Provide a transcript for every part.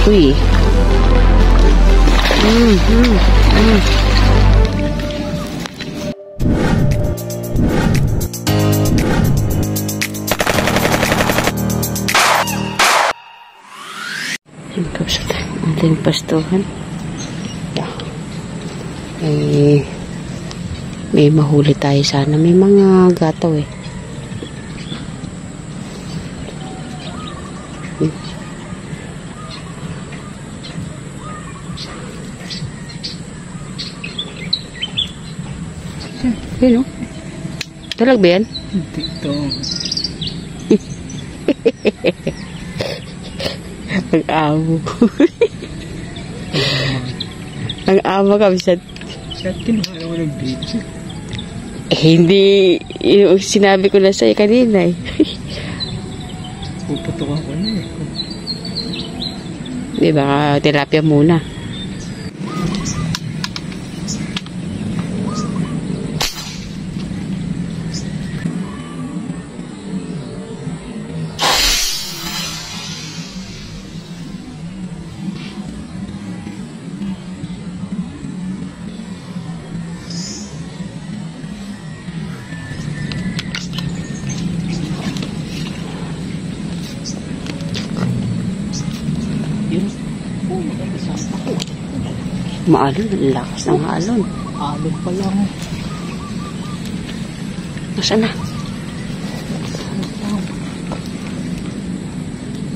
Uy. Yung kapsat, ating pastuhan. May mahuli tayo sana. May mga gataw eh. Yun o. Talag ba yan? Dito. Ang amo. Ang amo kapsat. Saan kinuha mo ng video? Hindi. Yung sinabi ko na sa'yo kanina eh. Puputukan ko na eh. Di ba? Tilapia muna. Yun. Oh, maganda ako. Maalon. Ang lakas ng alon. Alon pa lang. Nasaan na?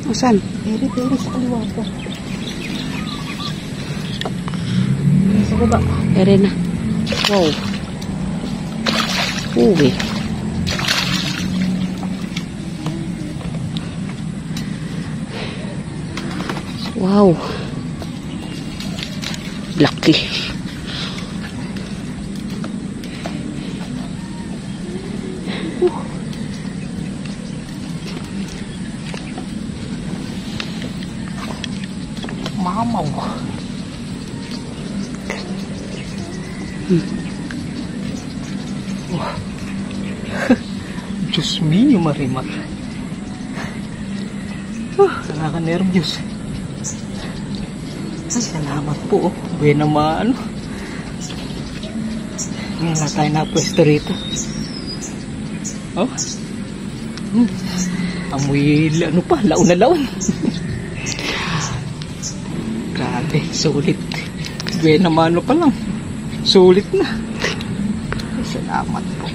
Nasaan? Peri sa kaliwa ko. Sa baba. Ere na. Wow. Uwi. Wow. Lucky. Mamaw. Diyos mio, Marimat. Nakaka-nervyos. Ay, salamat po. Buwan naman. Ngayon na tayo napwesto rito. Oh. Amoy, ano pa, laon na laon. Grabe, sulit. Buwan naman pa lang. Sulit na. Ay, salamat po.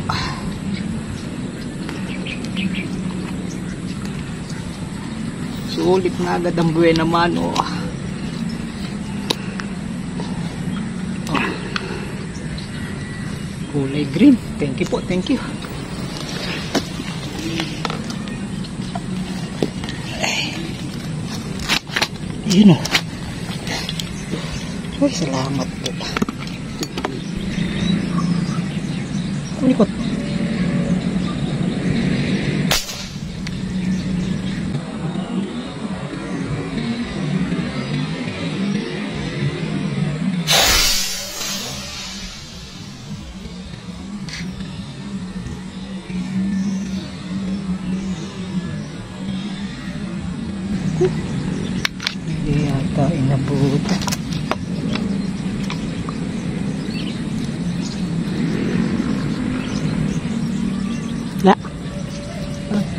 Sulit na agad ang buwan naman. Oh. Kulay green. Thank you po, thank you. Yun o. Uy, salamat po. Ulikot. Hindi yata inabuta. La.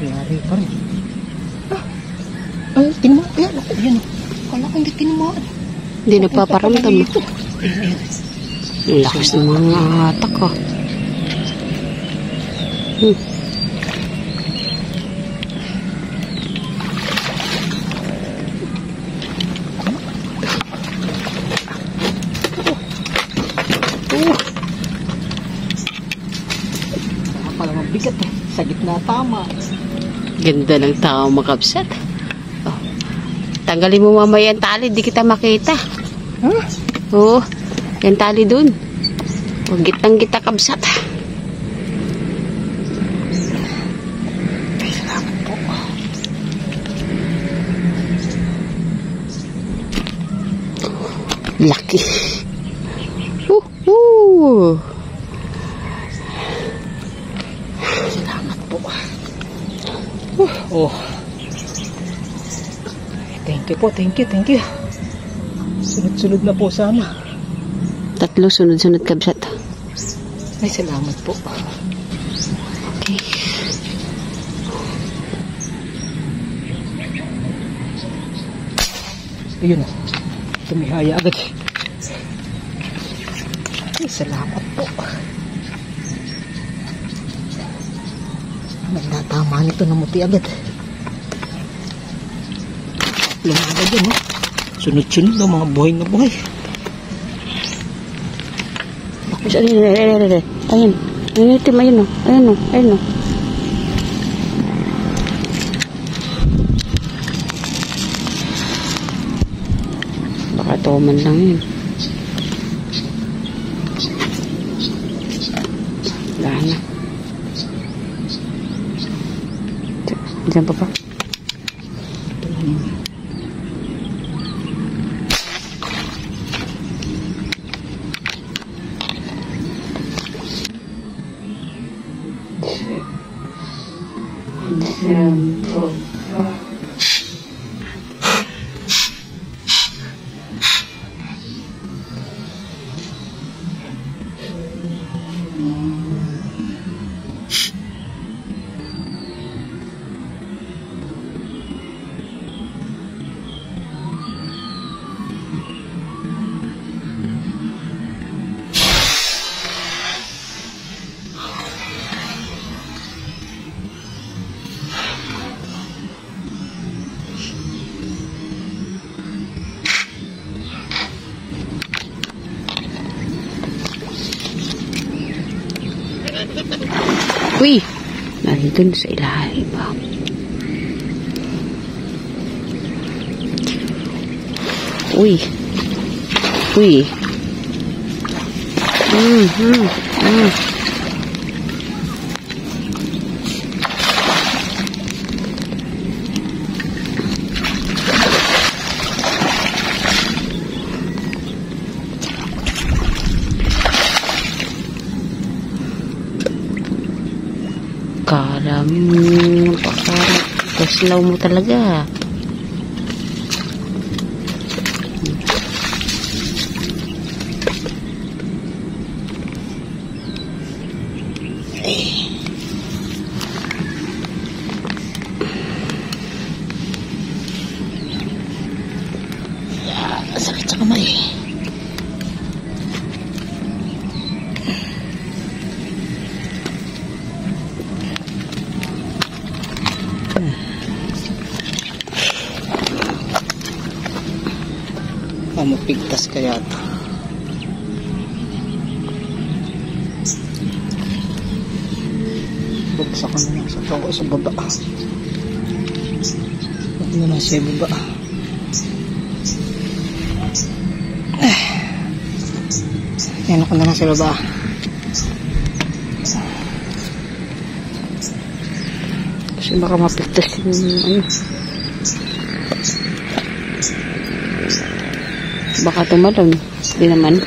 Yari pa rin. Ay, tinamo. Ayan, ako. Ayan. Kala ko hindi tinamaan. Hindi nagpaparamdam. Ang lakas ng mga atak ko. Parang mabigat eh. Sa gitna tama. Ganda ng tao makapsat. Oh. Tanggalin mo mamaya ang tali, di kita makita. Huh? Oo, yung tali dun. O, gitang kita kabsat. Salamat po. Lucky. Woohoo! Salamat po. Oh. Thank you po, thank you. Sunod-sunod na po sana. 3 sunod-sunod kabsat. Ay, salamat po. Okay. Ayun na. Tumihaya agad. Ay, salamat po. Nagtatama nito na muti agad. Lumagad yun, no? Sunod-sunod na mga buhay na buhay. Ayun. Ayun, itim. Ayun, o. Ayun, o. Ayun, o. Baka tuman lang yun. Wala na. Diyan pa pa. Uy! Nandun sa ilalim ba? Uy! Uy! Kala mo, kaslaw mo talaga. Sakit sa kamay. Mapigtas kaya ito. Bagsak ko na lang sa toko sa baba. Huwag na lang sa baba. Yan ako na lang sa baba. Kasi baka mapigtas yung ano. Baka tumalon. Hindi naman.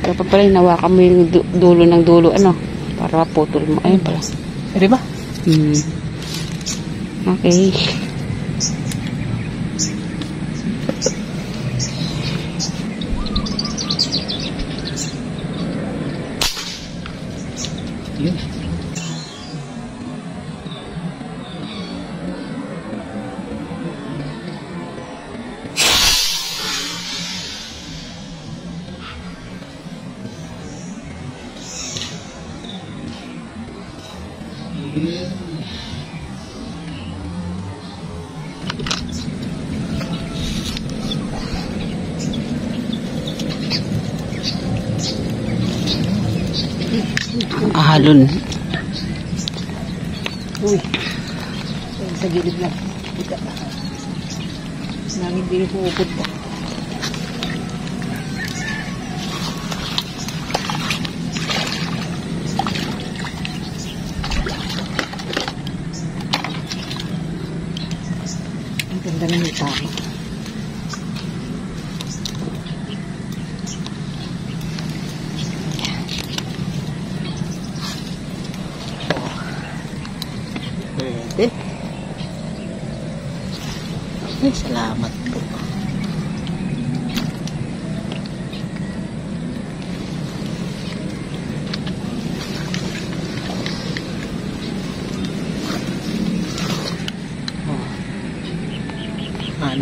Dapat pala hinawakan mo yung dulo ng dulo. Ano? Para maputol mo. Ayun pala. Pwede ba? Okay. Yun. Ahalon. Uy. Sa gilid na. Ika. Nang hindi pupupot pa. Ang ganda ng tao.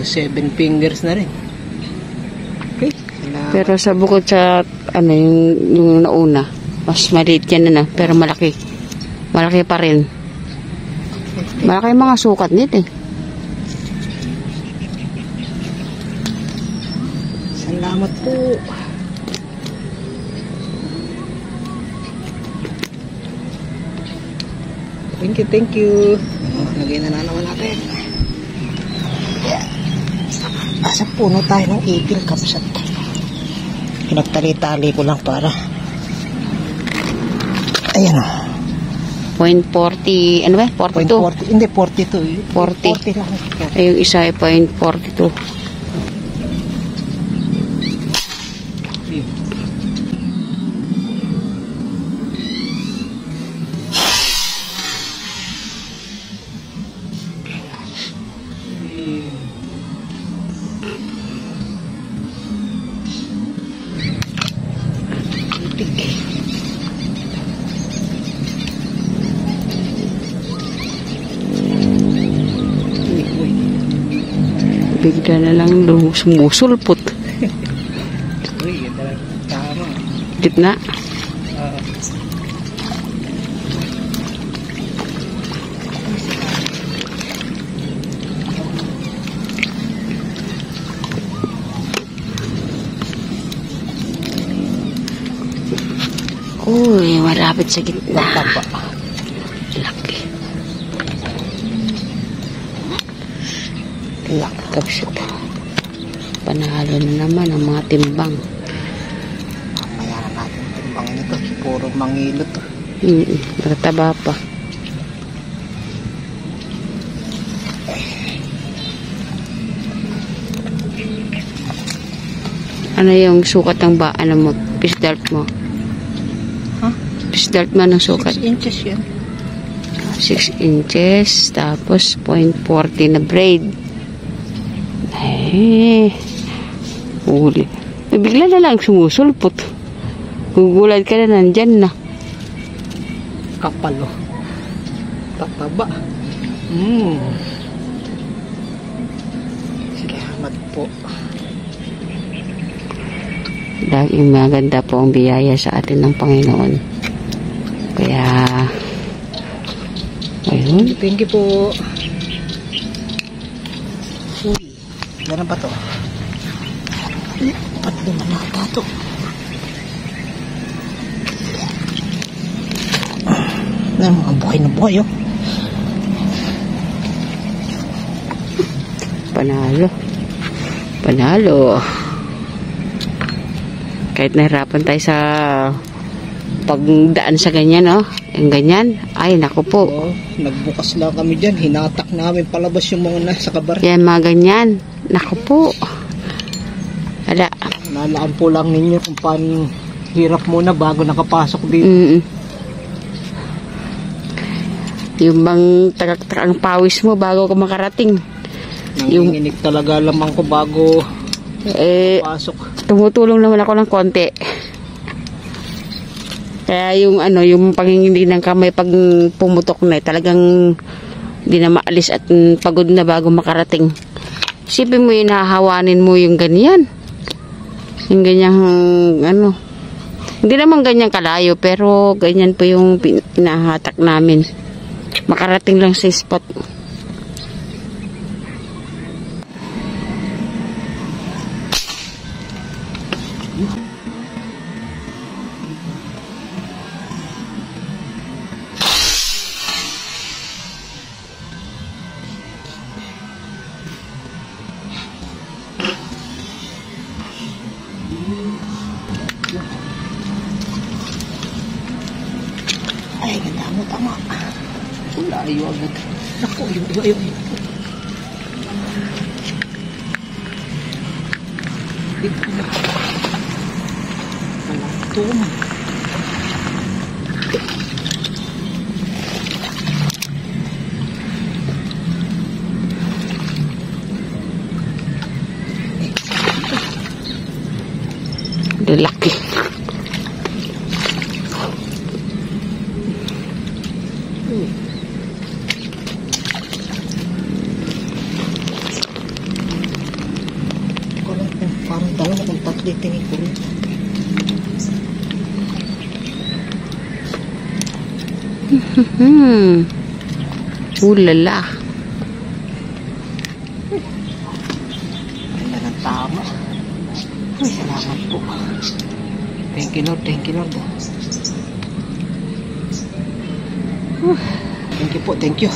7 fingers na rin. Okay. Salamat. Pero sa bukod sa ano yung nauna, mas maliit yan na, pero malaki. Malaki pa rin. Malaki yung mga sukat nito eh. Salamat po. Thank you, thank you. Lagay na naman natin. Yeah. Sa puno tayo ng ipil kapsat. Pinagtali-tali ko lang para. Ayan o. 0.40, ano ba? 42. 0.40, hindi 42. 40. 40 lang. Ay, yung isa ay 0.42. Bigla na lang sumusulpot. Uy, ganda lang. Tama. Gitna. Uy, malapit sa gitna. Laki. Laki kapsat. Panalo na naman ang mga timbang. Mamaya na natin timbang nito. Puro mangilot. Nataba pa. Ano yung sukat ng ano mo? Fish dart mo? Ha? Fish dart man ang sukat. 6 inches yan. 6 inches. Tapos 0.40 na braid. Ay. Huli. Bigla na lang sumusulpot. Gugulat ka na, nandyan na. Kapal o. Tataba. Salamat po. Laging maganda po ang biyaya sa atin ng Panginoon. Kaya, ayun. Thank you po. Uy, gano'n ba to? Ba't naman nata to? Mga buhay na buhay oh. Panalo. Panalo. Kahit nahirapan tayo sa pagdaan sa ganyan, no? Yung ganyan. Ay, naku po. Oh, nagbukas lang kami dyan. Hinatak namin palabas yung mga nasa kabar. Yan, mga ganyan. Naku po. Ala. Nalaan po lang ninyo kung paano hirap muna bago nakapasok dito. Yung bang tagak-tak ang pawis mo bago ka makarating. Nanginginig talaga lamang ko bago pasok. Tumutulong naman ako ng konti. Kaya yung yung panginginig ng kamay pag pumutok na, talagang di na maalis at pagod na bago makarating. Isipin mo yung nahahawanin mo yung ganyan. Yung ganyang hindi naman ganyan kalayo, pero ganyan po yung pinahatak namin. Makarating lang sa spot. Ay, ganda mo, tama. Layo agad. Ako, ayaw. Dito na. Malatum. Laki. Ditingin ko rin. Ulala. Ganda ng tama. Ay, salamat po. Thank you, Lord. Thank you, Lord. Thank you po. Thank you.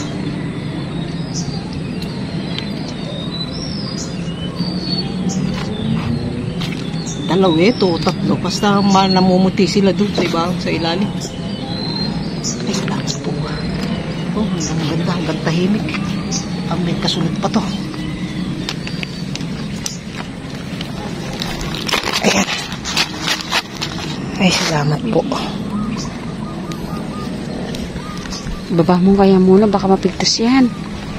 Dalaw ito, tatlo. Basta namumuti sila doon sa ibang, sa ilalim. Ay, salamat po. Oh, ang ganda, hanggang tahimik. Ang may kasunod pa to. Ayan. Ay, salamat po. Baba mo kaya muna, baka mapigtas yan.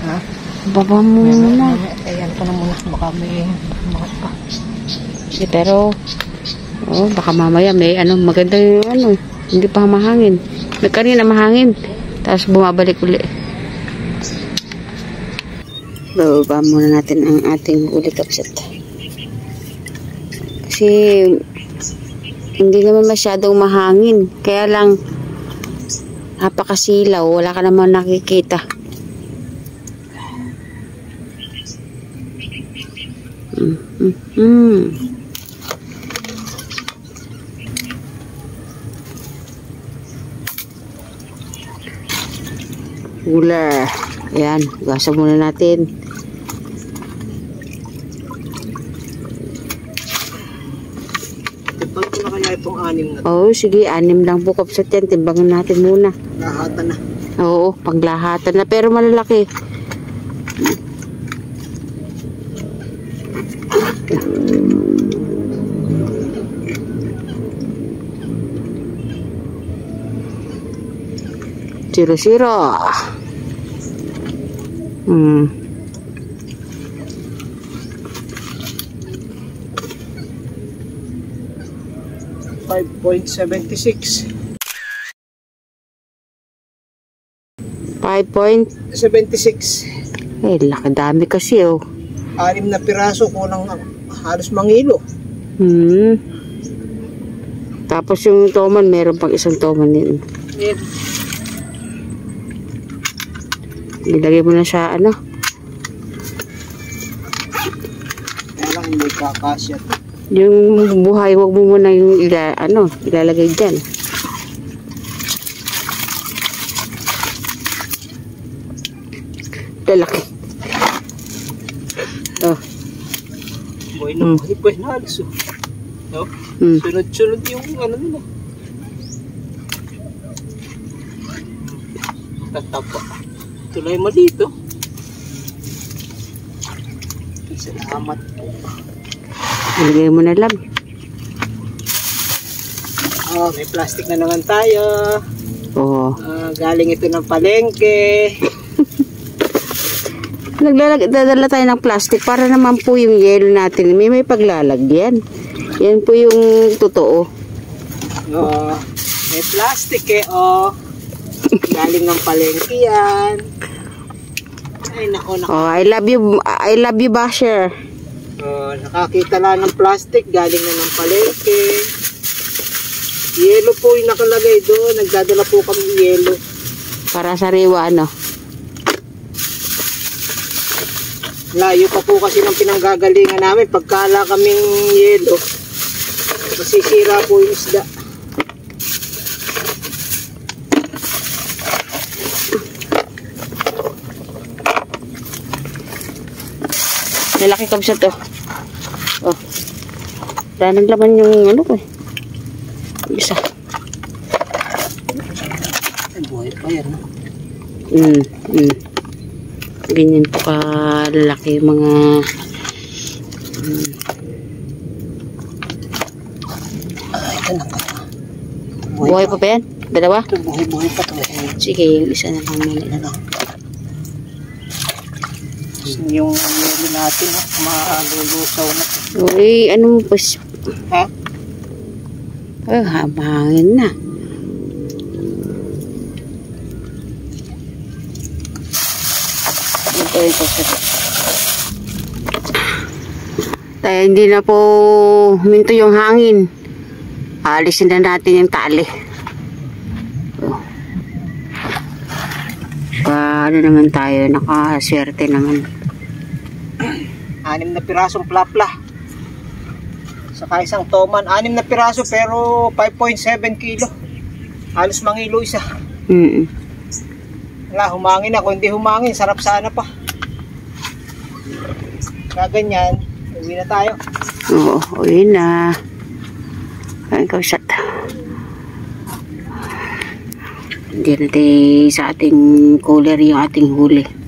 Ha? Baba mo muna. Ayan ko na muna. Baka may mga pa. Pero, baka mamaya may maganda yung hindi pa mahangin. May kanina mahangin. Tapos bumabalik uli. Bababa muna natin ang ating uli kapsat. Kasi, hindi naman masyadong mahangin. Kaya lang, napakasilaw. Wala ka naman nakikita. Cooler. Ayan, gasa muna natin. Timbang ko na kaya itong 6 na. Oo, sige, 6 lang po kapsat yan. Timbangan natin muna. Lahatan na. Oo, paglahatan na. Pero malalaki. Zero. 5.76. 5.76. Laki dami kasi 6 na piraso, kulang halos mangilo. Tapos yung toman, meron pang isang toman din. Yan. Ilagay mo na sa Kaya lang hindi kakasya. yung buhay, wag mo muna yung ilalagay dyan. Lalaki. Buhay na buhay na halos. No? Sunod-sunod yung nila. Tatapa. Tuloy mo dito. Salamat po. Ilagay mo na lang. May plastic na naman tayo. Oo. Galing ito ng palengke. Dadala tayo ng plastic para naman po yung yelo natin may paglalagyan. Yan po yung totoo. May plastic galing ng palengke yan. Ay nako. I love you basher. Nakakita lang ng plastic, galing na ng palengke. Yelo po yung nakalagay doon. Nagdadala po kami yelo. Para sa riwa, Layo pa po kasi ng pinanggagalingan namin. Pagkala kaming yelo, masisira po yung isda. Malaki kabsa to. Danang laman yung ko Isa. Ay, buhay pa yan. Ganyan po kalalaki mga ito na pa. buhay pa yan? Dalawa? Ito, buhay pa to. Sige, yung isa na lang muna. Yung yelo natin, malulusaw na. Uy, ano mo pa? Ha? Habangin na. Ito. Dahil hindi na po huminto yung hangin. Alisin na natin yung tali. Paano naman tayo? Nakaswerte naman. 6 na pirasong plapla. Saka isang toman. 6 na piraso pero 5.7 kilo. Halos mangilo isa. Wala, humangin ako. Hindi humangin. Sarap sana pa. Kaganyan. Uwi na tayo. Oo, uwi na. Kain ka usat. Hindi natin sa ating cooler yung ating huli.